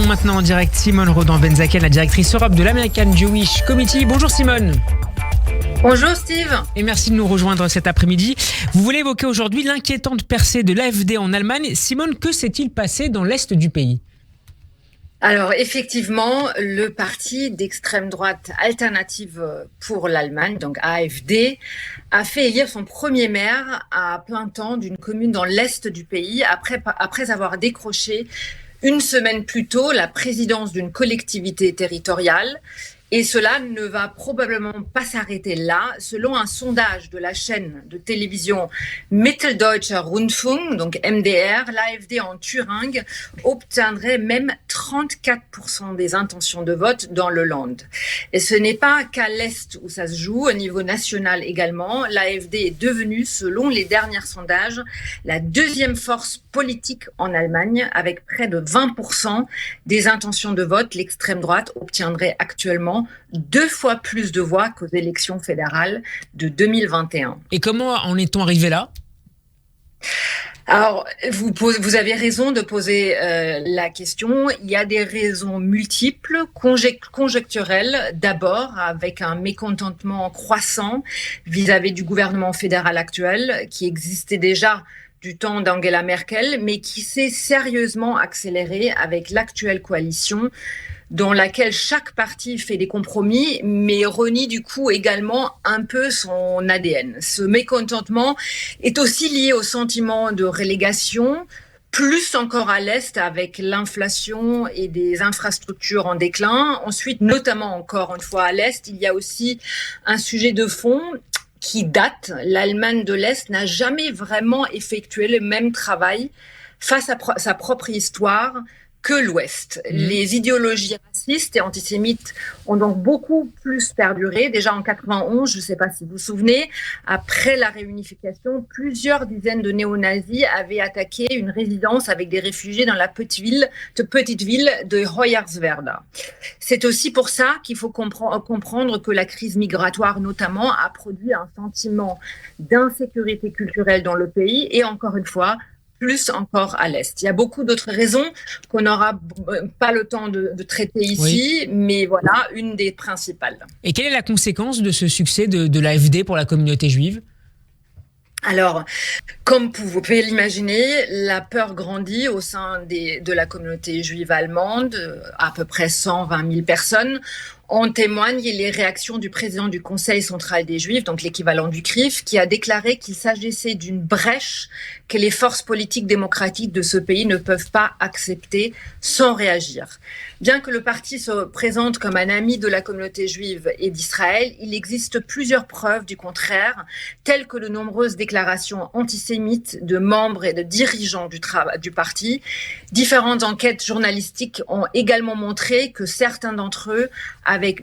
maintenant en direct Simone Rodan-Benzaken, la directrice Europe de l'American Jewish Committee. Bonjour Simone. Bonjour Steve. Et merci de nous rejoindre cet après-midi. Vous voulez évoquer aujourd'hui l'inquiétante percée de l'AfD en Allemagne. Simone, que s'est-il passé dans l'Est du pays ? Alors effectivement, le parti d'extrême droite Alternative pour l'Allemagne, donc AfD, a fait élire son premier maire à plein temps d'une commune dans l'Est du pays après avoir décroché une semaine plus tôt la présidence d'une collectivité territoriale. Et cela ne va probablement pas s'arrêter là. Selon un sondage de la chaîne de télévision Mitteldeutscher Rundfunk, donc MDR, l'AfD en Thuringe obtiendrait même 34% des intentions de vote dans le Land. Et ce n'est pas qu'à l'Est où ça se joue, au niveau national également. L'AfD est devenue, selon les derniers sondages, la deuxième force politique en Allemagne, avec près de 20% des intentions de vote. L'extrême droite obtiendrait actuellement 2 fois plus de voix qu'aux élections fédérales de 2021. Et comment en est-on arrivé là ? Alors, vous avez raison de poser la question. Il y a des raisons multiples, conjecturelles. D'abord, avec un mécontentement croissant vis-à-vis du gouvernement fédéral actuel, qui existait déjà du temps d'Angela Merkel, mais qui s'est sérieusement accéléré avec l'actuelle coalition, dans laquelle chaque parti fait des compromis, mais renie du coup également un peu son ADN. Ce mécontentement est aussi lié au sentiment de relégation, plus encore à l'Est avec l'inflation et des infrastructures en déclin. Ensuite, notamment encore une fois à l'Est, il y a aussi un sujet de fond qui date. L'Allemagne de l'Est n'a jamais vraiment effectué le même travail face à sa propre histoire que l'Ouest. Les idéologies racistes et antisémites ont donc beaucoup plus perduré. Déjà en 91, je ne sais pas si vous vous souvenez, après la réunification, plusieurs dizaines de néo-nazis avaient attaqué une résidence avec des réfugiés dans la petite ville de Hoyerswerda. C'est aussi pour ça qu'il faut comprendre que la crise migratoire notamment a produit un sentiment d'insécurité culturelle dans le pays et encore une fois, plus encore à l'Est. Il y a beaucoup d'autres raisons qu'on n'aura pas le temps de traiter ici, oui. Mais voilà, une des principales. Et quelle est la conséquence de ce succès de l'AfD pour la communauté juive ? Alors, comme vous pouvez l'imaginer, la peur grandit au sein de la communauté juive allemande, à peu près 120 000 personnes. En témoignent les réactions du président du Conseil central des Juifs, donc l'équivalent du CRIF, qui a déclaré qu'il s'agissait d'une brèche que les forces politiques démocratiques de ce pays ne peuvent pas accepter sans réagir. Bien que le parti se présente comme un ami de la communauté juive et d'Israël, il existe plusieurs preuves du contraire, telles que de nombreuses déclarations antisémites de membres et de dirigeants du parti. Différentes enquêtes journalistiques ont également montré que certains d'entre eux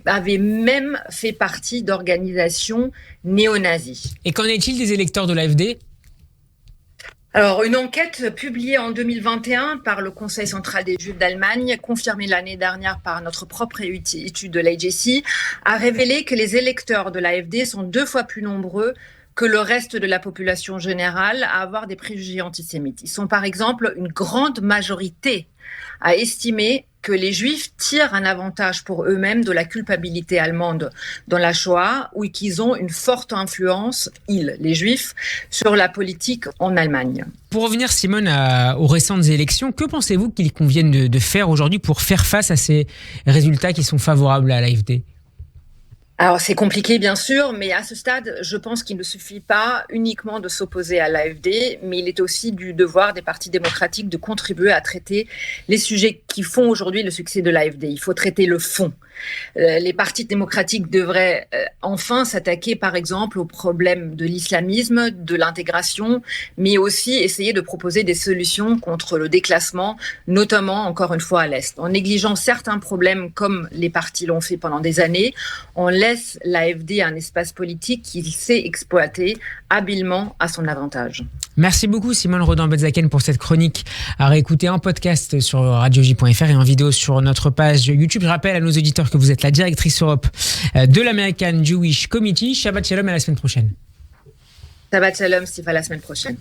avaient même fait partie d'organisations néo-nazis. Et qu'en est-il des électeurs de l'AfD ? Alors, une enquête publiée en 2021 par le Conseil central des Juifs d'Allemagne, confirmée l'année dernière par notre propre étude de l'AJC, a révélé que les électeurs de l'AfD sont 2 fois plus nombreux que le reste de la population générale à avoir des préjugés antisémites. Ils sont par exemple une grande majorité à estimer que les Juifs tirent un avantage pour eux-mêmes de la culpabilité allemande dans la Shoah ou qu'ils ont une forte influence, les Juifs, sur la politique en Allemagne. Pour revenir, Simone, aux récentes élections, que pensez-vous qu'il convienne de faire aujourd'hui pour faire face à ces résultats qui sont favorables à l'AfD ? Alors c'est compliqué bien sûr, mais à ce stade, je pense qu'il ne suffit pas uniquement de s'opposer à l'AfD, mais il est aussi du devoir des partis démocratiques de contribuer à traiter les sujets qui font aujourd'hui le succès de l'AfD. Il faut traiter le fond. Les partis démocratiques devraient enfin s'attaquer par exemple aux problèmes de l'islamisme, de l'intégration, mais aussi essayer de proposer des solutions contre le déclassement, notamment encore une fois à l'Est. En négligeant certains problèmes comme les partis l'ont fait pendant des années, on laisse l'AfD un espace politique qu'il sait exploiter habilement à son avantage. Merci beaucoup Simone Rodan-Benzaken pour cette chronique à réécouter en podcast sur radioj.fr et en vidéo sur notre page YouTube. Je rappelle à nos auditeurs que vous êtes la directrice Europe de l'American Jewish Committee. Shabbat Shalom, à la semaine prochaine. Shabbat Shalom, Steve, à la semaine prochaine.